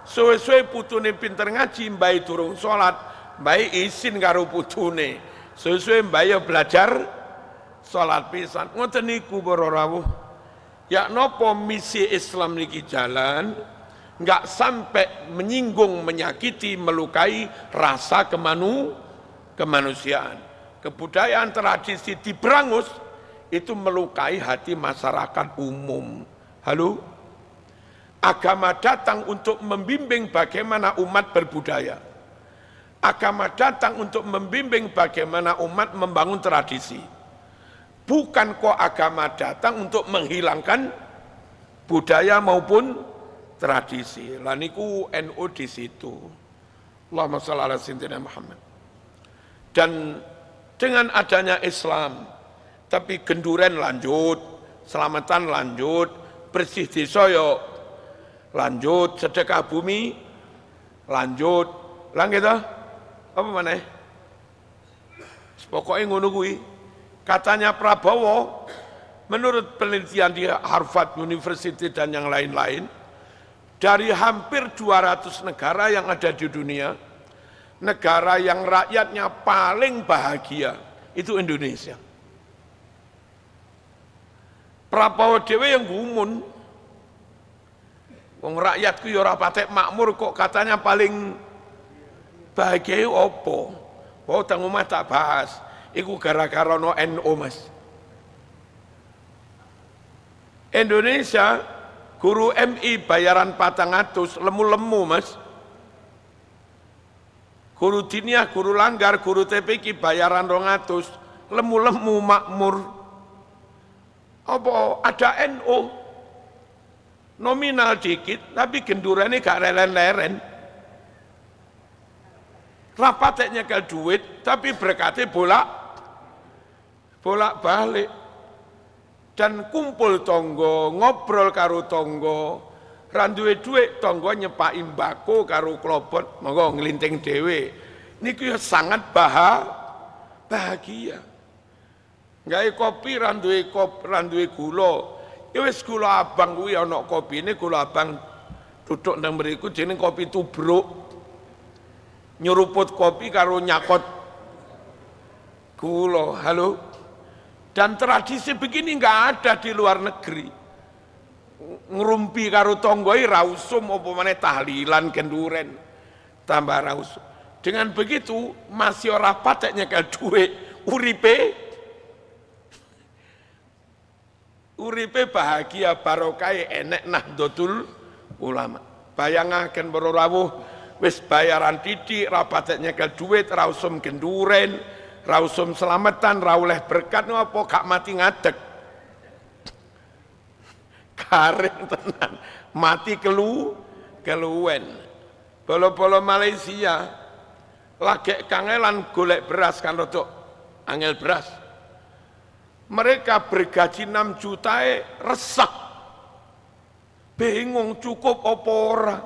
Suwe-suwe putune pinter ngaji, mbae durung salat, mbae izin karo putune. Suwe-suwe mbae yo belajar salat pisan. Ngoten niku para rawuh. Ya napa misi Islam niki jalan? Enggak sampai menyinggung, menyakiti, melukai rasa kemanusiaan. Kebudayaan tradisi diberangus itu melukai hati masyarakat umum. Halo? Agama datang untuk membimbing bagaimana umat berbudaya. Agama datang untuk membimbing bagaimana umat membangun tradisi. Bukan kok agama datang untuk menghilangkan budaya maupun tradisi. Lah niku NU di situ. Allahumma shalli ala sayyidina Muhammad. Dan dengan adanya Islam, tapi genduren lanjut, selamatan lanjut, bersih desa yo lanjut, sedekah bumi lanjut. Lah gitu. Apa maneh? Pokoke ngono kuwi. Katanya Prabowo, menurut penelitian di Harvard University dan yang lain-lain, dari hampir 200 negara yang ada di dunia, negara yang rakyatnya paling bahagia itu Indonesia. Prabowo dhewe yang gumun, wong rakyatku ya ora patek makmur kok katanya paling bahagia opo? Oh teng omah tak bahas. Iku gara-gara no NU Mas. Indonesia guru MI bayaran 400 lemu-lemu Mas. Guru diniyah, guru langgar, guru TPQ bayaran 200 lemu-lemu makmur. Apa ada NU nominal dikit tapi gendurane gak leren-leren. Rapate nyekel duit tapi berkate bolak-balik. Dan kumpul tonggo, ngobrol karo tonggo, randuwe duit tonggo nyepaki mbako karo klobot, monggo nglinting dhewe. Niku ya sangat bahagia. Gawe kopi randuwe gula. Ya wis gula abang kuwi ana kopine, gula abang duduk nang mriku jeneng kopi tubruk. Nyuruput kopi karo nyakot gula. Halo. Dan tradisi begini enggak ada di luar negeri. Ngerumpi karo tonggoi rausum apa maneh tahlilan kenduren tambah rausum. Dengan begitu masih ora patek nyekel duit, uripe bahagia barokah enek Nahdlatul Ulama. Bayangaken para rawuh wis bayaran titik ra patek nyekel duit, ra usum genduren, ra usum selamatan, ra oleh berkat apa gak mati ngadeg. Garing tenan, mati keluwen. Bolo-bolo Malaysia lagi kangelan golek beras kan rodok angel beras. Mereka bergaji 6 juta resek. Bingung cukup apa ora.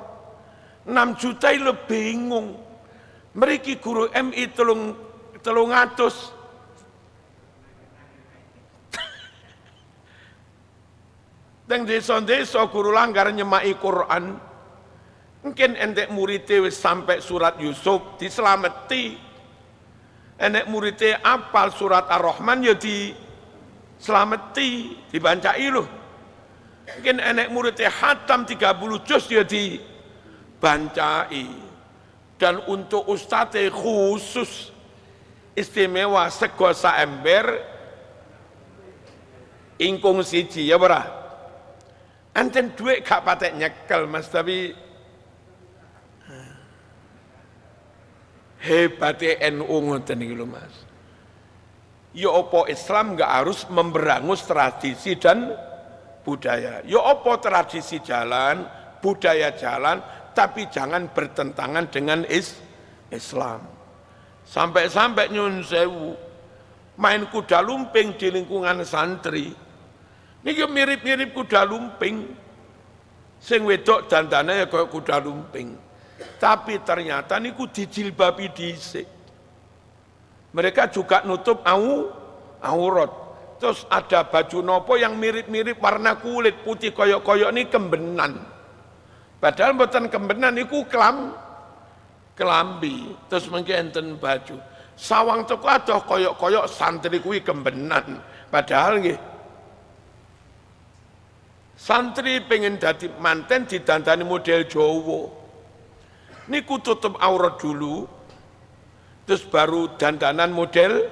6 juta lo bingung. Mereka guru MI telung atus. Teng desa-desa guru langgar nyemai Quran. Mungkin entek muridé wis sampai surat Yusuf diselameti. Enek muridé apal surat Ar-Rahman ya diselameti, dibancai loh. Mungkin enek muridé hatam 30 juz ya dibancai. Dan untuk ustadz khusus istimewa sego saember ingkung siji ya ora. Anten duit gak patek nyekel Mas, tapi hebatnya NU ngoten iki lho Mas. Ya apa Islam enggak harus memberangus tradisi dan budaya. Ya apa tradisi jalan, budaya jalan, tapi jangan bertentangan dengan Islam. Sampai-sampai nyun sewu main kuda lumping di lingkungan santri. Niki mirip-mirip kuda lumping. Sing wedok dandane ya kaya kuda lumping. Tapi ternyata niku dijilbabi dhisik. Mereka juga nutup aurat. Terus ada baju nopo yang mirip-mirip warna kulit putih koyok-koyok ini kembenan. Padahal mboten kembenan niku kelambi. Terus mungkin enten baju. Sawang teko adoh koyok-koyok santri kuwi kembenan. Padahal nggih santri pengen dadi manten didandani model Jawa. Niku tutup aurat dulu, terus baru dandanan model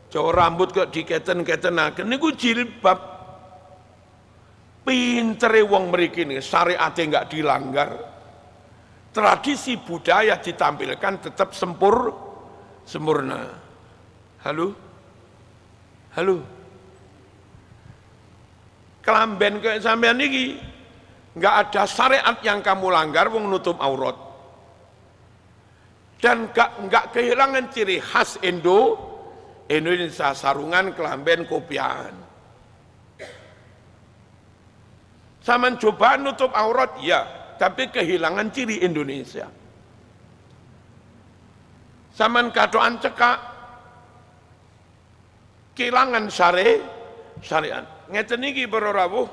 Jawa, rambut kok diketen-ketenaken. Niku jilbab. Pintere wong mriki niki, syariate enggak dilanggar. Tradisi budaya ditampilkan tetap sempurna. Halo? Kelamben kayak sampean niki nggak ada syariat yang kamu langgar wong nutup aurat, dan nggak kehilangan ciri khas Indonesia, sarungan, kelamben, kopiahan. Saman coba nutup aurat ya, tapi kehilangan ciri Indonesia. Saman kadoan cekak kehilangan syariat. Ngeten niki para rawuh,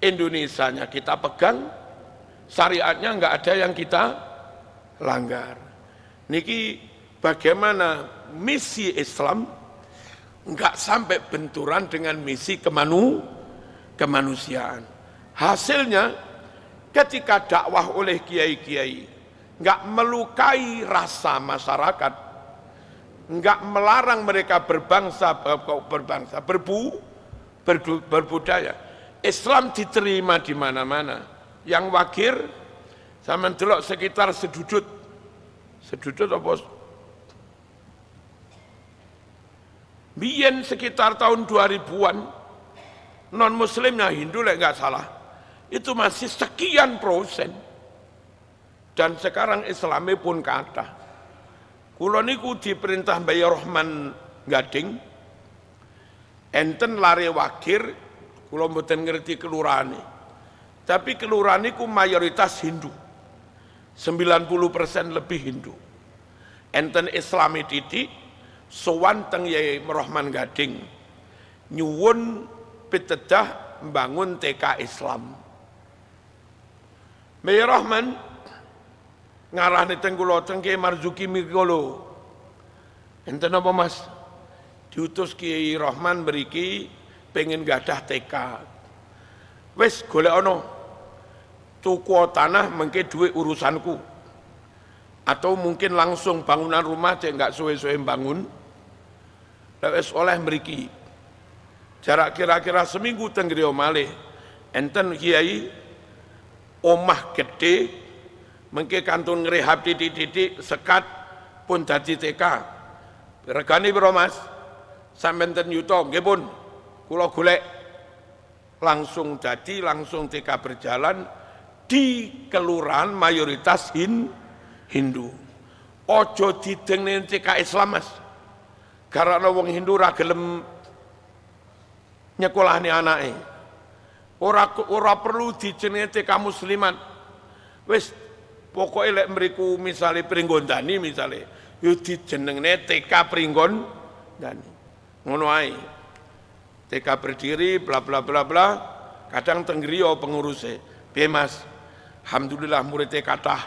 Indonesianya kita pegang, syariatnya enggak ada yang kita langgar. Niki bagaimana misi Islam enggak sampai benturan dengan misi kemanusiaan. Hasilnya ketika dakwah oleh kiai-kiai enggak melukai rasa masyarakat, enggak melarang mereka berbudaya. Islam diterima di mana-mana. Yang wakir sama delok sekitar sedudut apa? Biyen sekitar tahun 2000-an non muslimnya Hindu lek nggak salah itu masih sekian %. Dan sekarang Islami pun kathah. Kula niku diperintah Mbah Rahman Gading, enten lare wakir, kula mboten ngerti kelurahane. Tapi kelurahan niku mayoritas Hindu. 90% lebih Hindu. Enten Islami titik, sowan teng Yai Rahman Gading. Nyuwun pitedah membangun TK Islam. Mbah Rahman ngarahne teng kula teng Kiai Marzuki Mikolo. Enten apa Mas? Diutus Kiai Rahman beriki pengen gadah TK. Wes golek ono tuku tanah mengke duit urusanku. atau mungkin langsung bangunan rumah cek nggak suwe-suwe bangun, lewes oleh mriki jarak kira-kira seminggu teng griya malih enten kiai omah gede mengke kantun ngrehab titik-titik sekat pun dadi TK. Regane piro Mas? Sampeyan ten yuta nggih pun kula golek. Langsung jadi, langsung TK berjalan di kelurahan mayoritas Hindu. Ojo didengne TK Islam Mas. Karena wong Hindu ra gelem nyekolahne anake. Ora perlu dijenenge TK Musliman. Wis pokoke lek mriku misale Pringgondani misale, yo dijenengne TK Pringgondani. Ngono ae. TK berdiri bla bla bla bla. Kadang teng griya penguruse. Piye Mas? Alhamdulillah muridé kathah.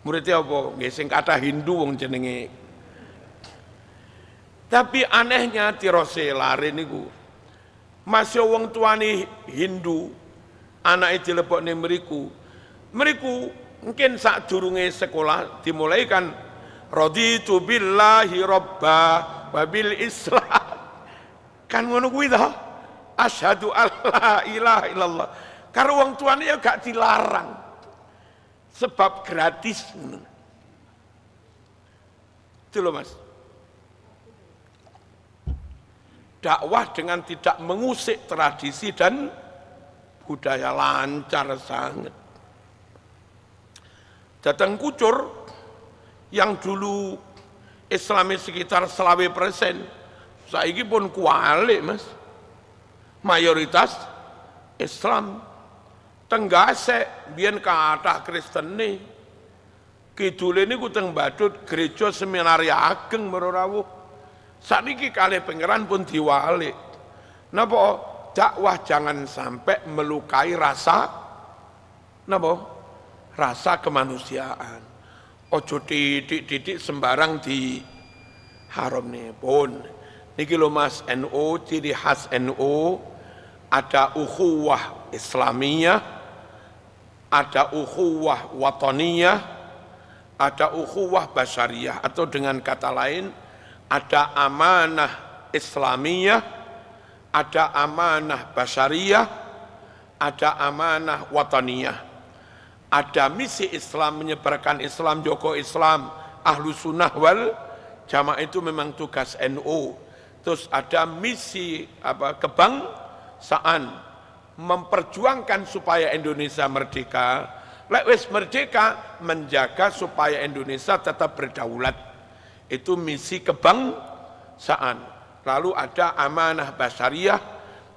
Muridé apa? Nggih sing kathah Hindu wong jenenge. Tapi anehnya tirose lare niku. Masih wong tuane Hindu, anake dilebokne mriku. Mriku mungkin sadurunge sekolah dimulai kan raditu billahi robba wa bil Islam. Kan ngono kuwi ta? Asyhadu alla ilaha illallah. Karo wong tuane ya gak dilarang. Sebab gratis. Itu loh Mas. Dakwah dengan tidak mengusik tradisi dan budaya lancar sangat. Datang Kucur yang dulu Islami sekitar 20%, saiki pun kualik Mas. Mayoritas Islam. Tenggasek biyen kathah Kristen nih. Kidule niku teng Badut gereja seminari ageng Merorawuh. Sakniki kalih pangeran pun diwalik. Napa dakwah jangan sampai melukai rasa napa? Rasa kemanusiaan. Ojo didik sembarang di haram nih pun. Niki lho Mas NU, ciri khas NU ada ukhuwah Islamiyah, ada ukhuwah wataniyah, ada ukhuwah basyariyah, atau dengan kata lain ada amanah Islamiyah, ada amanah basyariyah, ada amanah wataniyah. Ada misi Islam, menyebarkan Islam, joko Islam, ahlu sunnah wal jamaah, itu memang tugas NU. Terus ada misi kebangsaan, memperjuangkan supaya Indonesia merdeka. Lek wis merdeka, menjaga supaya Indonesia tetap berdaulat. Itu misi kebangsaan. Lalu ada amanah basyariyah,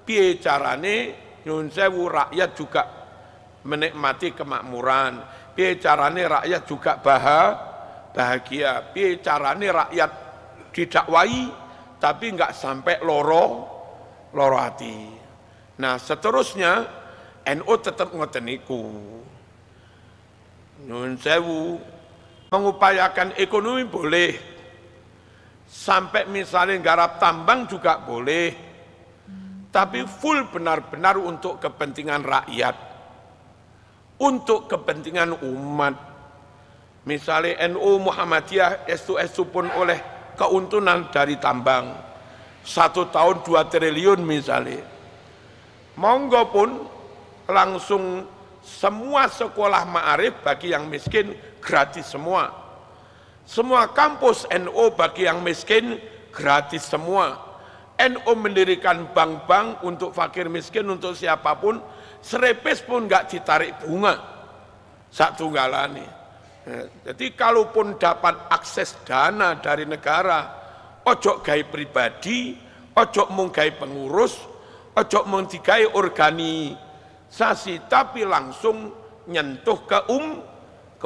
piye carane nyuwun sewu rakyat juga menikmati kemakmuran, piye carane rakyat juga bahagia, piye carane rakyat didakwai tapi enggak sampai loro hati. Nah, seterusnya NU tetap ngoten niku. Nyuwun sewu, mengupayakan ekonomi boleh, sampai misalnya garap tambang juga boleh, tapi full benar-benar untuk kepentingan rakyat, untuk kepentingan umat. Misalnya NU Muhammadiyah estu pun oleh keuntungan dari tambang 1 tahun 2 triliun misalnya, monggo pun langsung semua sekolah ma'arif bagi yang miskin gratis semua. Semua kampus NU bagi yang miskin gratis semua. NU mendirikan bank-bank untuk fakir miskin, untuk siapapun, serepes pun enggak ditarik bunga satunggalane. Jadi kalaupun dapat akses dana dari negara, ojo gawe pribadi, ojo mung gawe pengurus, ojo mung digawe organisasi, tapi langsung nyentuh ke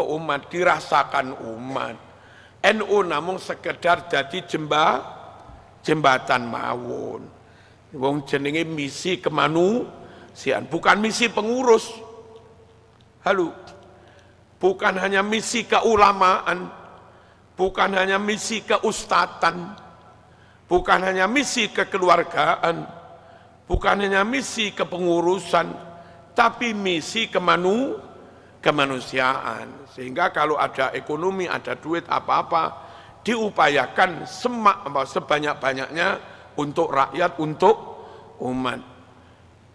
umat, dirasakan umat. NU namun sekedar jadi jembatan mawon. Wong jenenge misi kemanusiaan, bukan misi pengurus. Halo. Bukan hanya misi keulamaan, bukan hanya misi keustatan, bukan hanya misi kekeluargaan, bukan hanya misi kepengurusan, tapi misi kemanusiaan. Sehingga kalau ada ekonomi, ada duit apa-apa, diupayakan sebanyak-banyaknya untuk rakyat, untuk umat.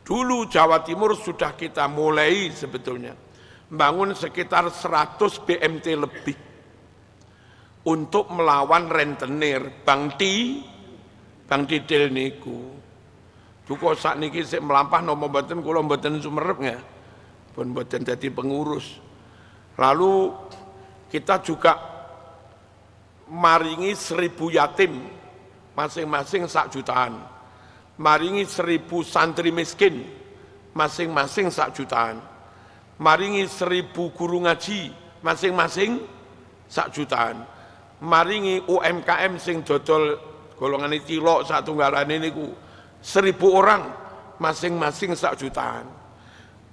Dulu Jawa Timur sudah kita mulai sebetulnya bangun sekitar 100 BMT lebih untuk melawan rentenir Bang Tidil niku. Duko sakniki sik melampah nopo mboten kula mboten sumerep nggih. Pun mboten dadi pengurus. Lalu kita juga maringi 1000 yatim masing-masing 1 jutaan. Maringi 1000 santri miskin masing-masing 1 jutaan. Maringi 1000 guru ngaji masing-masing 1 jutaan. Maringi UMKM sing dodol golongan cilok satunggalane niku 1000 orang masing-masing 1 jutaan.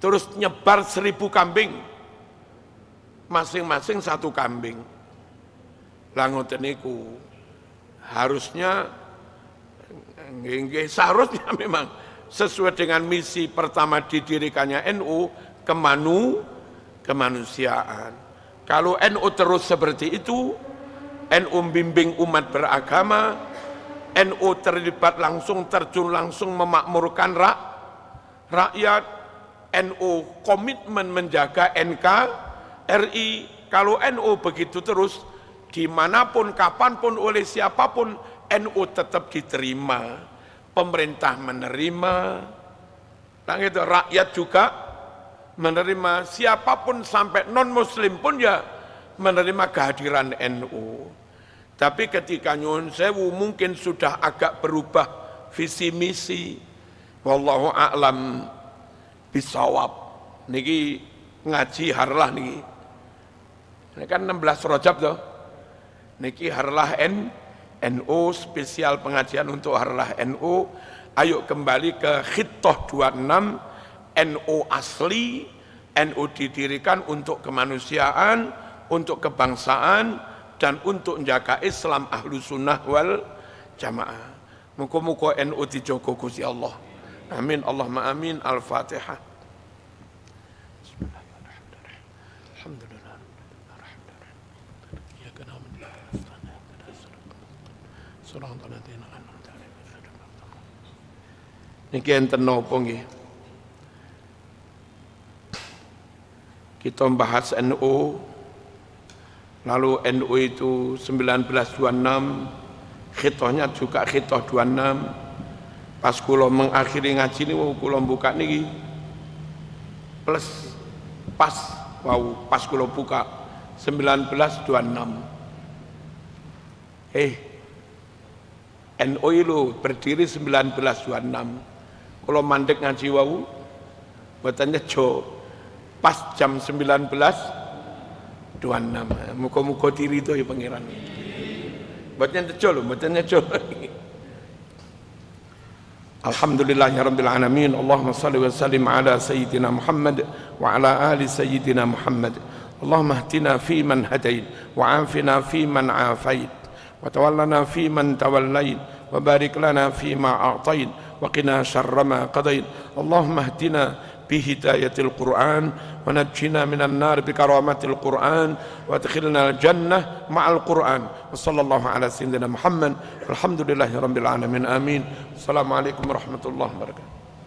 Terus nyebar 1000 kambing masing-masing 1 kambing. Lah ngoten niku harusnya seharusnya memang sesuai dengan misi pertama didirikannya NU, kemanusiaan. Kalau NU terus seperti itu, NU bimbing umat beragama, NU terlibat langsung, terjun langsung memakmurkan rakyat, NU komitmen menjaga NKRI. Kalau NU begitu terus, dimanapun, kapanpun, oleh siapapun, NU tetap diterima, pemerintah menerima, rakyat juga menerima, siapapun sampai non-muslim pun ya menerima kehadiran NU. Tapi ketika nyuwun sewu mungkin sudah agak berubah visi misi, wallahu a'lam bisawab. Niki ngaji harlah niki. Ini kan 16 Rajab toh. Niki harlah NU, spesial pengajian untuk harlah NU. Ayo kembali ke Khittah 26, NU asli, NU didirikan untuk kemanusiaan, untuk kebangsaan, dan untuk menjaga Islam Ahlus Sunnah wal Jamaah. Muka-muka NU dijogo Gusti Allah. Amin, Allahumma amin. Al-Fatihah. Niki enten napa nggih? Kita membahas NU, lalu NU itu 1926, khitahnya juga khitah 26. Pas kula mengakhiri ngaji ini, kula buka niki plus pas kula buka 1926. NU itu berdiri 1926. Kalau mandek ngaji wau, buatannya pas jam 19.26. Muka-muka diri itu ya pangeran. Buatnya tejo loh, buatnya tejo. Alhamdulillahirabbil alamin. Allahumma shalli wa sallim ala sayyidina Muhammad wa ala ali sayyidina Muhammad. Allahumma ihdina fi man hadait wa afina fi man afait wa tawallana fi man tawallait wa barik lana fi ma a'tait وقنا شر ما قضيت اللهم اهدنا بهداية القرآن ونجنا من النار بكرامة القرآن وادخلنا الجنة مع القرآن وصلى الله على سيدنا محمد الحمد لله رب العالمين آمين السلام عليكم ورحمة الله وبركاته.